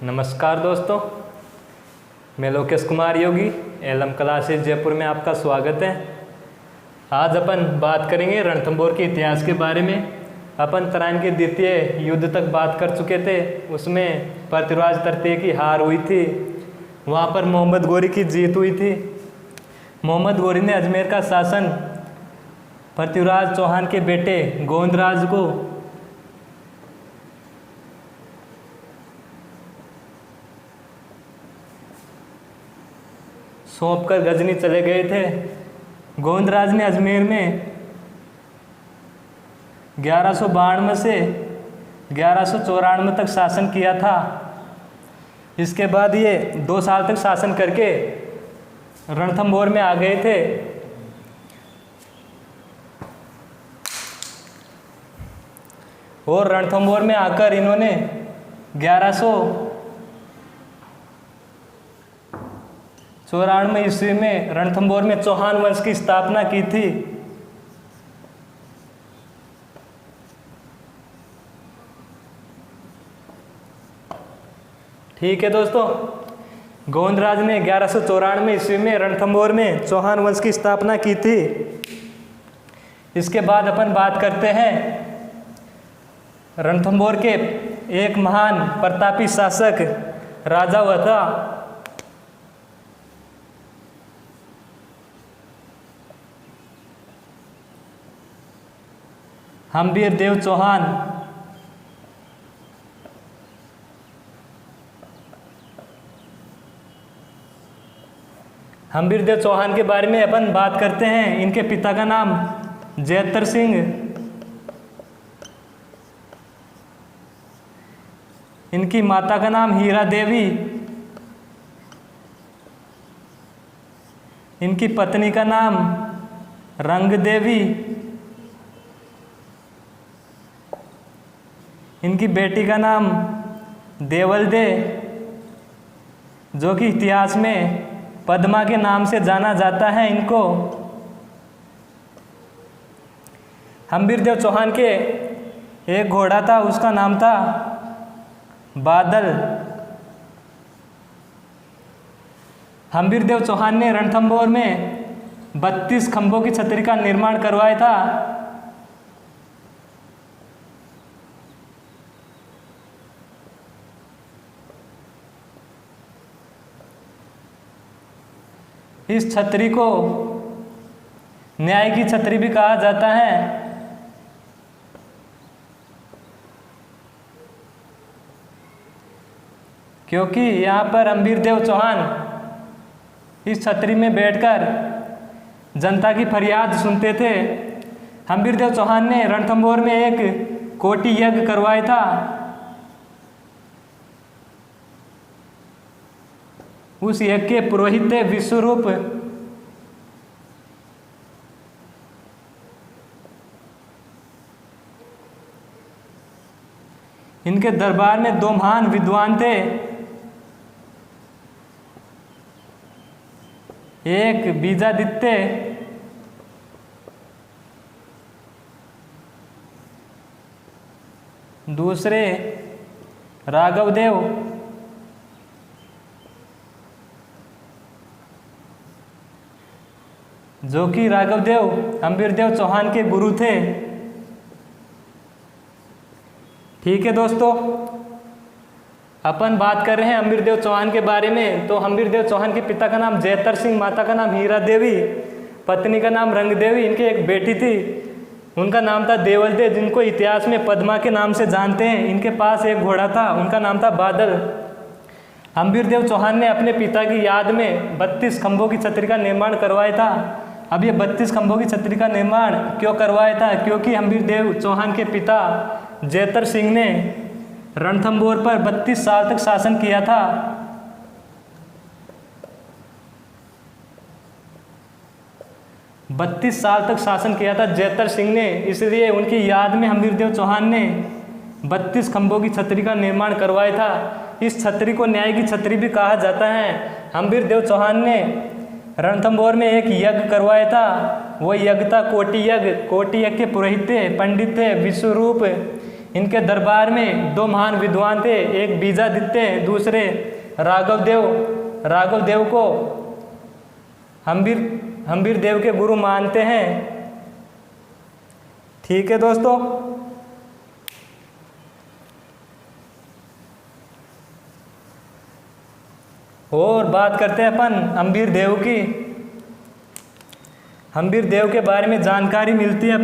नमस्कार दोस्तों, मैं लोकेश कुमार योगी एलएम क्लासेस जयपुर में आपका स्वागत है। आज अपन बात करेंगे रणथंभौर के इतिहास के बारे में। अपन तराइन के द्वितीय युद्ध तक बात कर चुके थे, उसमें पृथ्वीराज तृतीय की हार हुई थी, वहाँ पर मोहम्मद गोरी की जीत हुई थी। मोहम्मद गोरी ने अजमेर का शासन पृथ्वीराज चौहान के बेटे गोविंदराज को सौंप कर गजनी चले गए थे। गोविंदराज ने अजमेर में 1192 से 1194 तक शासन किया था। इसके बाद ये 2 साल तक शासन करके रणथंभौर में आ गए थे। और रणथंभौर में आकर इन्होंने 1194 ईस्वी में रणथंभौर में चौहान वंश की स्थापना की थी। ठीक है दोस्तों, गोविंदराज ने 1194 ईस्वी में रणथंभौर में चौहान वंश की स्थापना की थी। इसके बाद अपन बात करते हैं रणथंभौर के एक महान प्रतापी शासक राजा हुआ था हम्बीर देव चौहान। हम्बीर देव चौहान के बारे में अपन बात करते हैं। इनके पिता का नाम जयतर सिंह, इनकी माता का नाम हीरा देवी, इनकी पत्नी का नाम रंग देवी, इनकी बेटी का नाम देवल दे, जो कि इतिहास में पद्मा के नाम से जाना जाता है इनको। हम्बीर देव चौहान के एक घोड़ा था, उसका नाम था बादल। हम्बीर देव चौहान ने रणथंभौर में 32 खंभों की छतरी का निर्माण करवाया था। इस छतरी को न्याय की छतरी भी कहा जाता है। क्योंकि यहाँ पर हम्बीर देव चौहान इस छतरी में बैठकर जनता की फरियाद सुनते थे। हम्बीर देव चौहान ने रणथंभौर में एक कोटि यज्ञ करवाया था। उस यज्ञ के पुरोहित थे विश्वरूप। इनके दरबार में 2 महान विद्वान थे, एक बीजादित्य, दूसरे राघवदेव। जो कि राघवदेव हम्बीर देव चौहान के गुरु थे। ठीक है दोस्तों, अपन बात कर रहे हैं हम्बीर देव चौहान के बारे में। तो हम्बीर देव चौहान के पिता का नाम जयतर सिंह, माता का नाम हीरा देवी, पत्नी का नाम रंग देवी, इनकी एक बेटी थी, उनका नाम था देवल दे, जिनको इतिहास में पद्मा के नाम से जानते हैं। इनके पास एक घोड़ा था, उनका नाम था बादल। हम्बीर देव चौहान ने अपने पिता की याद में 32 खंभों की छतरी का निर्माण करवाया था। अब ये 32 खंभों की छतरी का निर्माण क्यों करवाया था? क्योंकि हम्बीर देव चौहान के पिता जयतर सिंह ने रणथंभौर पर 32 साल तक शासन किया था। बत्तीस साल तक शासन किया था जयतर सिंह ने, इसलिए उनकी याद में हम्बीर देव चौहान ने 32 खंभों की छतरी का निर्माण करवाया था। इस छतरी को न्याय की छतरी भी कहा जाता है। हम्बीर देव चौहान ने रणथंभौर में एक यज्ञ करवाया था, वो यज्ञ था कोटि यज्ञ। कोटि यज्ञ के पुरोहित थे, पंडित थे विश्वरूप। इनके दरबार में दो महान विद्वान थे, एक बीजादित्य, दूसरे राघवदेव। राघवदेव को हम्बीर देव के गुरु मानते हैं। ठीक है दोस्तों, और बात करते हैं अपन हम्बीर देव की। हम्बीर देव के बारे में जानकारी मिलती है।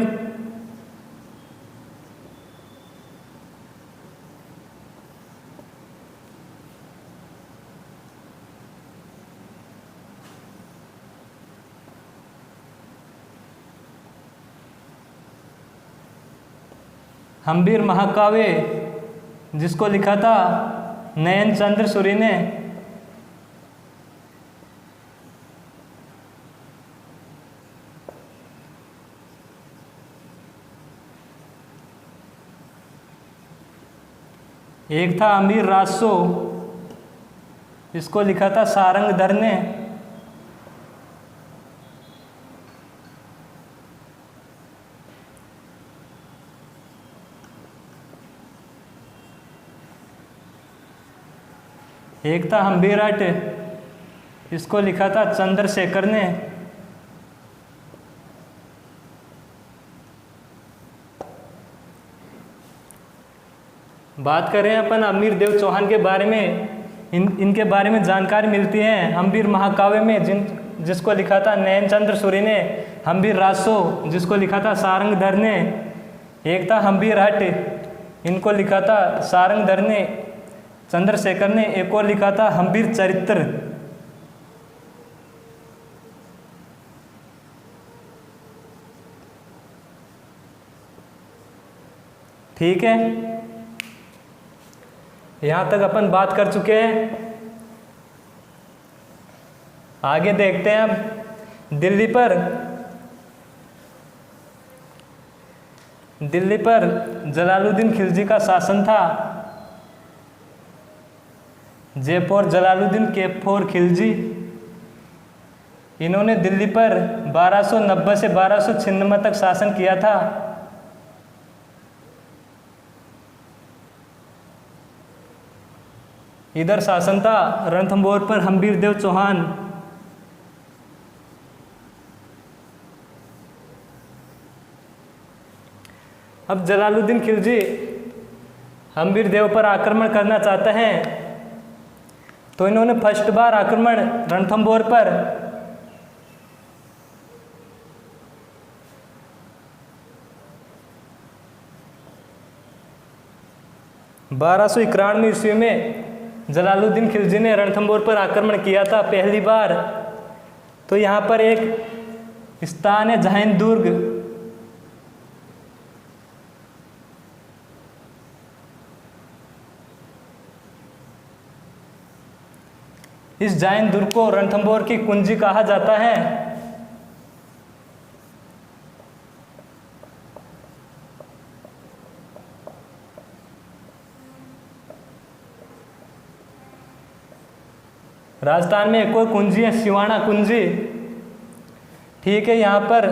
हम्बीर महाकाव्य जिसको लिखा था नयन चंद्र सूरी ने, एक था हम्बीर राजसो, इसको लिखा था सारंगधर ने। एक था हम्बीरट, इसको लिखा था चंद्रशेखर ने। बात करें अपन हम्बीर देव चौहान के बारे में, इनके बारे में जानकारी मिलती है हम्बीर महाकाव्य में, जिसको लिखा था नयन चंद्र सूरी ने। हम्बीर राजसो जिसको लिखा था सारंगधर ने। एक था हम्बीरट, इनको लिखा था सारंगधर ने, चंद्रशेखर ने। एक और लिखा था हम्बीर चरित्र। ठीक है, यहाँ तक अपन बात कर चुके हैं। आगे देखते हैं अब दिल्ली पर जलालुद्दीन खिलजी का शासन था। जयपुर जलालुद्दीन केफोर खिलजी, इन्होंने दिल्ली पर 1290 से 1296 तक शासन किया था। इधर शासन था रणथंभौर पर हम्बीर देव चौहान। अब जलालुद्दीन खिलजी हम्बीर देव पर आक्रमण करना चाहते हैं, तो इन्होंने फर्स्ट बार आक्रमण रणथंभौर पर 1291 ईस्वी में जलालुद्दीन खिलजी ने रणथंभौर पर आक्रमण किया था पहली बार। तो यहाँ पर एक स्थान है जैन दुर्ग। इस जैन दुर्ग को रणथंभौर की कुंजी कहा जाता है। राजस्थान में एक और कुंजी है सिवाना कुंजी। ठीक है, यहाँ पर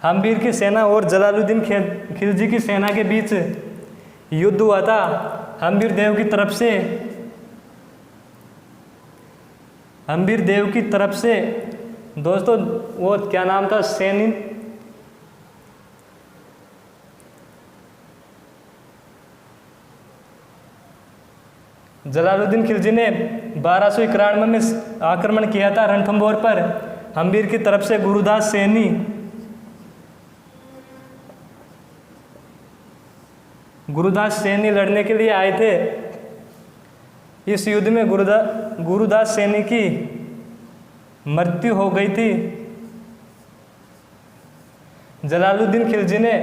हम्बीर की सेना और जलालुद्दीन खिलजी की सेना के बीच युद्ध हुआ था। हम्बीर देव की तरफ से दोस्तों वो क्या नाम था, सैनी जलालुद्दीन खिलजी ने 1291 में आक्रमण किया था रणथंभौर पर। हम्बीर की तरफ से गुरुदास सैनी लड़ने के लिए आए थे। इस युद्ध में गुरुदास सैनी की मृत्यु हो गई थी। जलालुद्दीन खिलजी ने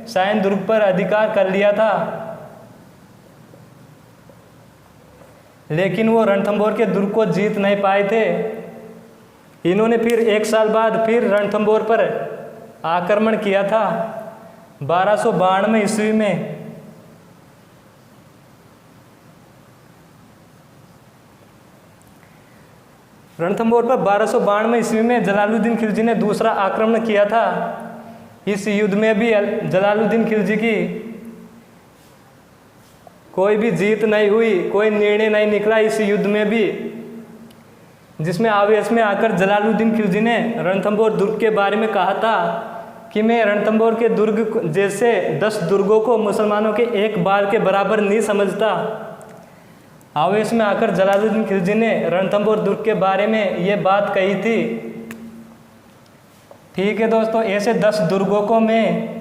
जैन दुर्ग पर अधिकार कर लिया था, लेकिन वो रणथंभौर के दुर्ग को जीत नहीं पाए थे। इन्होंने फिर 1 साल बाद फिर रणथंभौर पर आक्रमण किया था 1292 ईस्वी में। रणथंभौर पर 1292 ईस्वी में जलालुद्दीन खिलजी ने दूसरा आक्रमण किया था। इस युद्ध में भी जलालुद्दीन खिलजी की कोई भी जीत नहीं हुई, कोई निर्णय नहीं निकला इस युद्ध में भी, जिसमें आवेश में आकर जलालुद्दीन खिलजी ने रणथंभौर दुर्ग के बारे में कहा था कि मैं रणथंभौर के दुर्ग जैसे 10 दुर्गों को मुसलमानों के एक बाल के बराबर नहीं समझता। आवेश में आकर जलालुद्दीन खिलजी ने रणथंभौर दुर्ग के बारे में ये बात कही थी। ठीक है दोस्तों, ऐसे 10 दुर्गों को मैं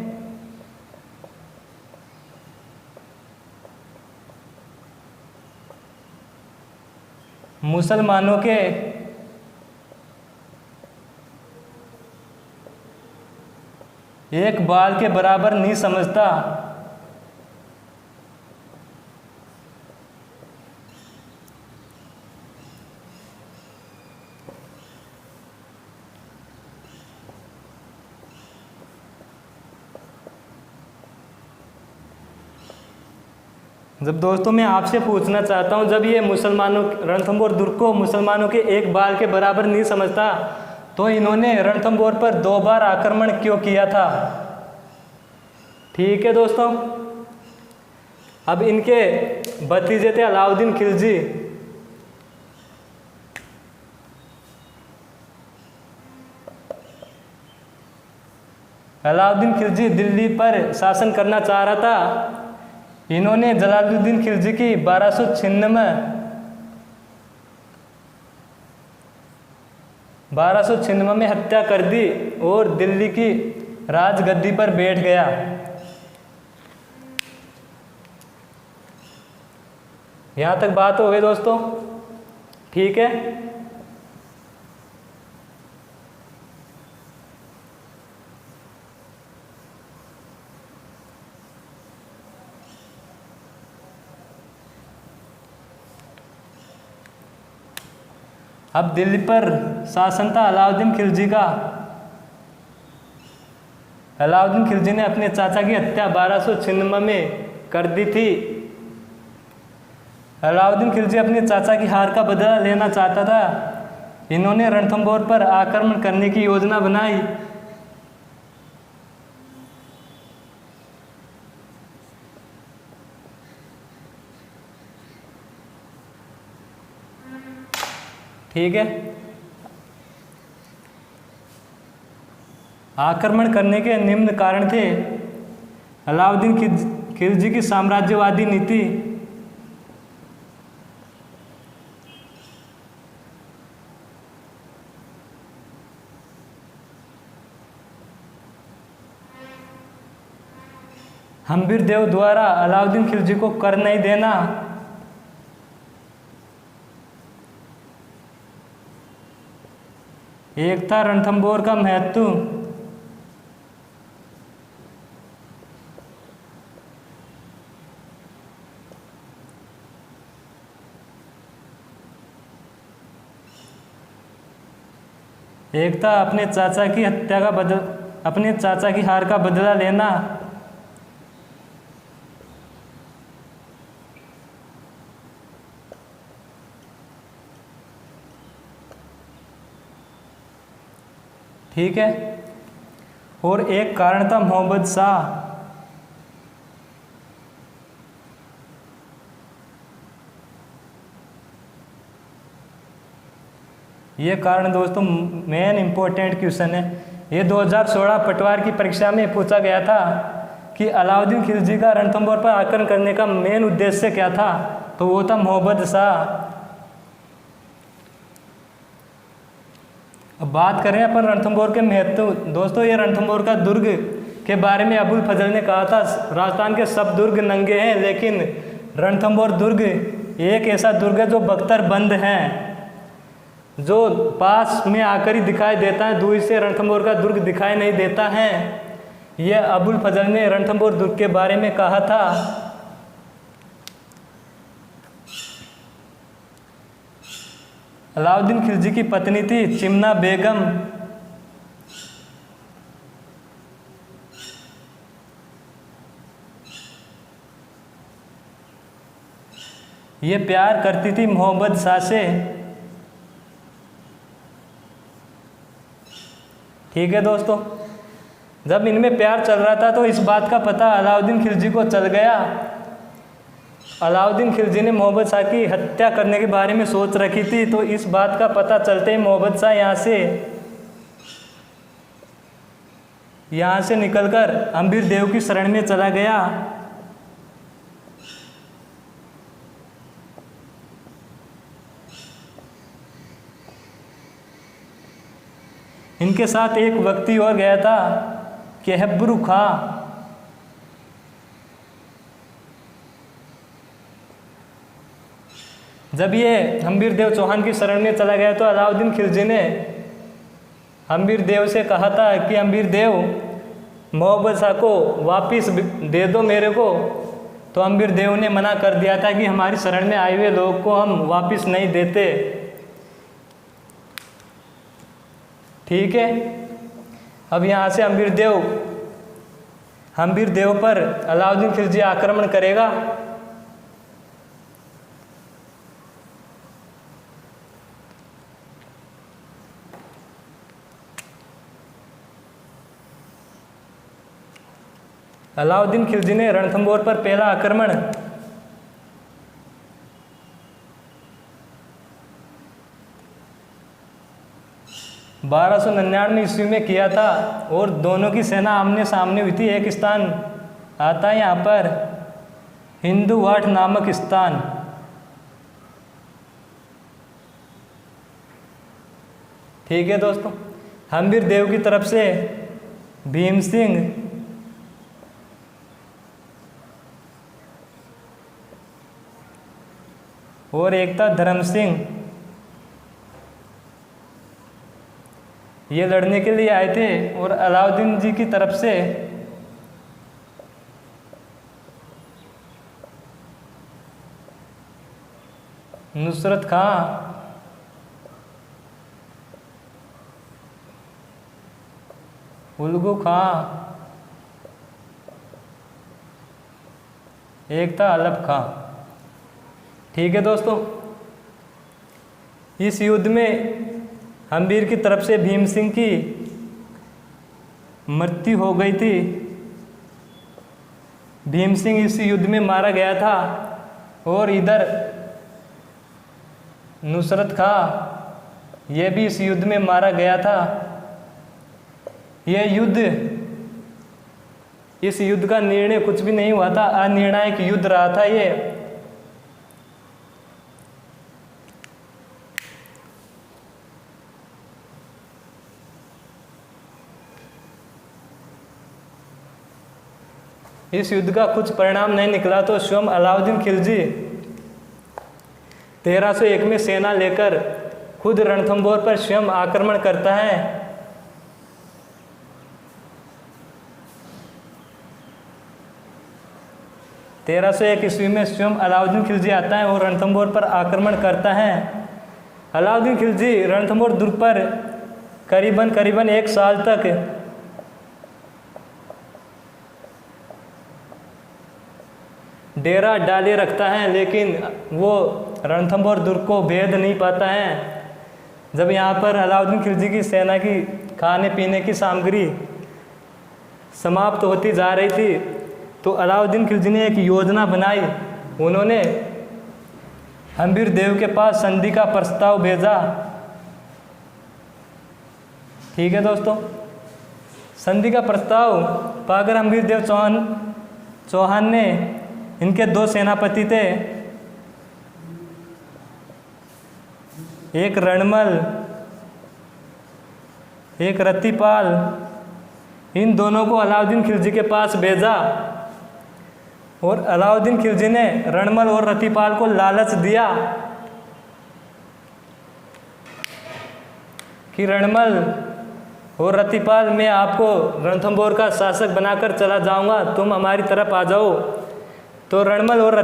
मुसलमानों के एक बाल के बराबर नहीं समझता। जब दोस्तों मैं आपसे पूछना चाहता हूँ, जब ये मुसलमानों रणथंभौर दुर्ग को मुसलमानों के एक बाल के बराबर नहीं समझता, तो इन्होंने रणथंभौर पर 2 बार आक्रमण क्यों किया था? ठीक है दोस्तों, अब इनके भतीजे थे अलाउद्दीन खिलजी। अलाउद्दीन खिलजी दिल्ली पर शासन करना चाह रहा था। इन्होंने जलालुद्दीन खिलजी की 1296 में हत्या कर दी और दिल्ली की राजगद्दी पर बैठ गया। यहाँ तक बात हो गई दोस्तों, ठीक है। अब दिल्ली पर शासन था अलाउद्दीन खिलजी का। अलाउद्दीन खिलजी ने अपने चाचा की हत्या 1296 में कर दी थी। अलाउद्दीन खिलजी अपने चाचा की हार का बदला लेना चाहता था। इन्होंने रणथंभौर पर आक्रमण करने की योजना बनाई। ठीक है, आक्रमण करने के निम्न कारण थे। अलाउद्दीन खिलजी की साम्राज्यवादी नीति, हम्बीर देव द्वारा अलाउद्दीन खिलजी को कर नहीं देना, एक था रणथंभौर का महत्व, एक था अपने चाचा की हत्या का अपने चाचा की हार का बदला लेना, ठीक है, और एक कारण था मोहम्मद शाह। ये कारण दोस्तों मेन इंपॉर्टेंट क्वेश्चन है। ये 2016 पटवार की परीक्षा में पूछा गया था कि अलाउद्दीन खिलजी का रणथंभौर पर आक्रमण करने का मेन उद्देश्य क्या था, तो वो था मोहम्मद शाह। अब बात करें अपन रणथंभौर के महत्व। दोस्तों ये रणथंभौर का दुर्ग के बारे में अबुल फजल ने कहा था, राजस्थान के सब दुर्ग नंगे हैं लेकिन रणथंभौर दुर्ग एक ऐसा दुर्ग है जो बख्तर बंद है, जो पास में आकर ही दिखाई देता है, दूर से रणथंभौर का दुर्ग दिखाई नहीं देता है। यह अबुल फजल ने रणथंभौर दुर्ग के बारे में कहा था। अलाउद्दीन खिलजी की पत्नी थी चिमना बेगम। ये प्यार करती थी मोहम्मद शाह से। ठीक है दोस्तों, जब इनमें प्यार चल रहा था तो इस बात का पता अलाउद्दीन खिलजी को चल गया अलाउद्दीन खिलजी ने मोहम्मद शाह की हत्या करने के बारे में सोच रखी थी, तो इस बात का पता चलते ही मोहम्मद शाह यहाँ से निकलकर अम्बीर देव की शरण में चला गया। इनके साथ एक व्यक्ति और गया था, केहब्रू खां। जब ये हम्बीर देव चौहान की शरण में चला गया तो अलाउद्दीन खिलजी ने हम्बीर देव से कहा था कि हम्बीर देव मोहम्मद शाह को वापस दे दो मेरे को। तो हम्बीर देव ने मना कर दिया था कि हमारी शरण में आए हुए लोग को हम वापस नहीं देते। ठीक है, अब यहाँ से हम्बीर देव पर अलाउद्दीन खिलजी आक्रमण करेगा। अलाउद्दीन खिलजी ने रणथंभौर पर पहला आक्रमण 1299 ईस्वी में किया था और दोनों की सेना आमने सामने हुई थी। एक स्थान आता है यहाँ पर हिंदुवाट नामक स्थान। ठीक है दोस्तों, हम्बीर देव की तरफ से भीम सिंह और एक था धर्म सिंह, ये लड़ने के लिए आए थे। और अलाउद्दीन जी की तरफ से नुसरत खां, उल्गू खां, एक था अलप खां। ठीक है दोस्तों, इस युद्ध में हम्बीर की तरफ से भीम सिंह की मृत्यु हो गई थी। भीम सिंह इस युद्ध में मारा गया था और इधर नुसरत खां ये भी इस युद्ध में मारा गया था। इस युद्ध का निर्णय कुछ भी नहीं हुआ था, अनिर्णायक युद्ध रहा था ये। इस युद्ध का कुछ परिणाम नहीं निकला तो स्वयं अलाउद्दीन खिलजी 1301 में सेना लेकर खुद रणथंभौर पर स्वयं आक्रमण करता है। तेरह सौ एक ईस्वी में स्वयं अलाउद्दीन खिलजी आता है और रणथंभौर पर आक्रमण करता है। अलाउद्दीन खिलजी रणथंभौर दुर्ग पर करीबन 1 साल तक डेरा डाले रखता है, लेकिन वो रणथंभौर दुर्ग को भेद नहीं पाता है। जब यहाँ पर अलाउद्दीन खिलजी की सेना की खाने पीने की सामग्री समाप्त होती जा रही थी तो अलाउद्दीन खिलजी ने एक योजना बनाई। उन्होंने हम्बीर देव के पास संधि का प्रस्ताव भेजा। ठीक है दोस्तों, संधि का प्रस्ताव पाकर हम्बीर देव चौहान ने, इनके 2 सेनापति थे, एक रणमल एक रतिपाल, इन दोनों को अलाउद्दीन खिलजी के पास भेजा। और अलाउद्दीन खिलजी ने रणमल और रतिपाल को लालच दिया कि रणमल और रतिपाल, मैं आपको रणथंभौर का शासक बनाकर चला जाऊंगा, तुम हमारी तरफ आ जाओ। तो रणमल और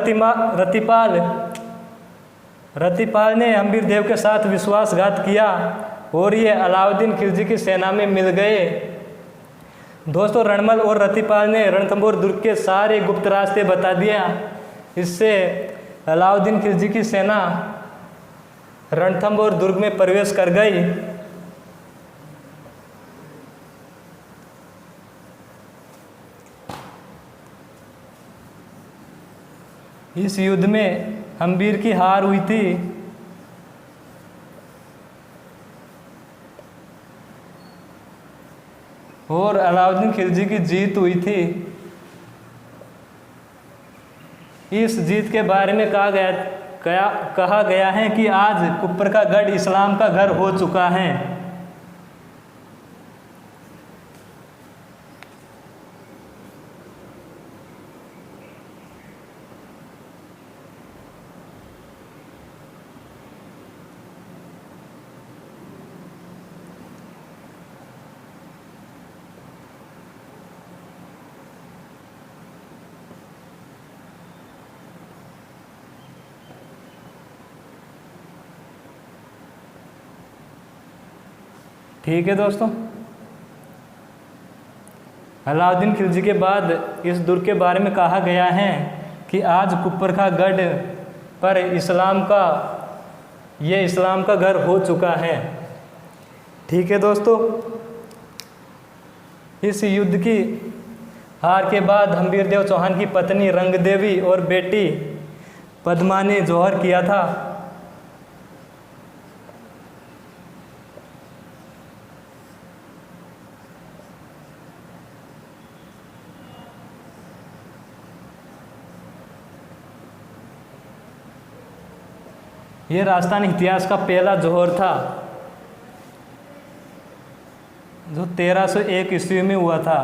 रतिपाल ने हम्बीर देव के साथ विश्वासघात किया और ये अलाउद्दीन खिलजी की सेना में मिल गए। दोस्तों, रणमल और रतिपाल ने रणथंभौर दुर्ग के सारे गुप्त रास्ते बता दिया। इससे अलाउद्दीन खिलजी की सेना रणथंभौर दुर्ग में प्रवेश कर गई। इस युद्ध में हम्बीर की हार हुई थी। और अलाउद्दीन खिलजी की जीत हुई थी। इस जीत के बारे में कहा गया है कि आज कुप्पर का गढ़ इस्लाम का घर हो चुका है। ठीक है दोस्तों, अलाउद्दीन खिलजी के बाद इस दुर्ग के बारे में कहा गया है कि आज कुप्पर का गढ़ पर ये इस्लाम का घर हो चुका है। ठीक है दोस्तों, इस युद्ध की हार के बाद हम्बीरदेव चौहान की पत्नी रंगदेवी और बेटी पद्मा ने जौहर किया था। ये राजस्थान इतिहास का पहला जौहर था जो 1301 ईस्वी में हुआ था।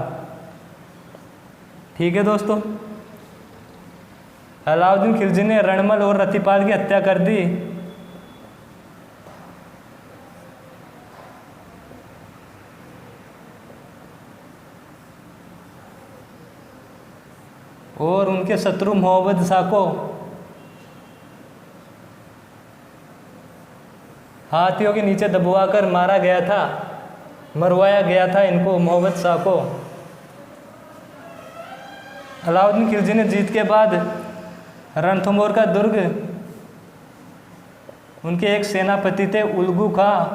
ठीक है दोस्तों, अलाउद्दीन खिलजी ने रणमल और रतिपाल की हत्या कर दी। और उनके शत्रु मोहम्मद शाह को हाथियों के नीचे दबवाकर मारा गया था, मरवाया गया था इनको, मोहम्मद शाह को। अलाउद्दीन खिलजी ने जीत के बाद रणथंभौर का दुर्ग उनके एक सेनापति थे उल्गू खां,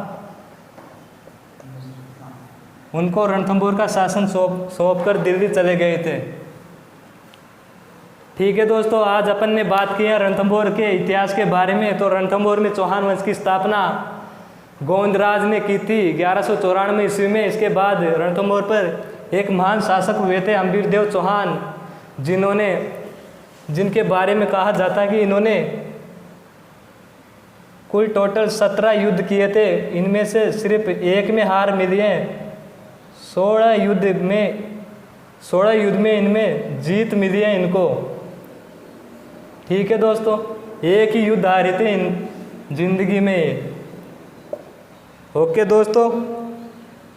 उनको रणथंभौर का शासन सौंप कर दिल्ली चले गए थे। ठीक है दोस्तों, आज अपन ने बात की है रणथंभौर के इतिहास के बारे में। तो रणथंभौर में चौहान वंश की स्थापना गोविंदराज ने की थी 1194 ईस्वी में। इसके बाद रणथंभौर पर एक महान शासक हुए थे हम्बीरदेव चौहान, जिनके बारे में कहा जाता है कि इन्होंने कुल टोटल 17 युद्ध किए थे। इनमें से सिर्फ एक में हार मिली है। 16 युद्ध में इनमें जीत मिली है इनको। ठीक है दोस्तों, एक ही युद्ध हारे थे इन जिंदगी में। ओके दोस्तों,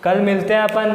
कल मिलते हैं अपन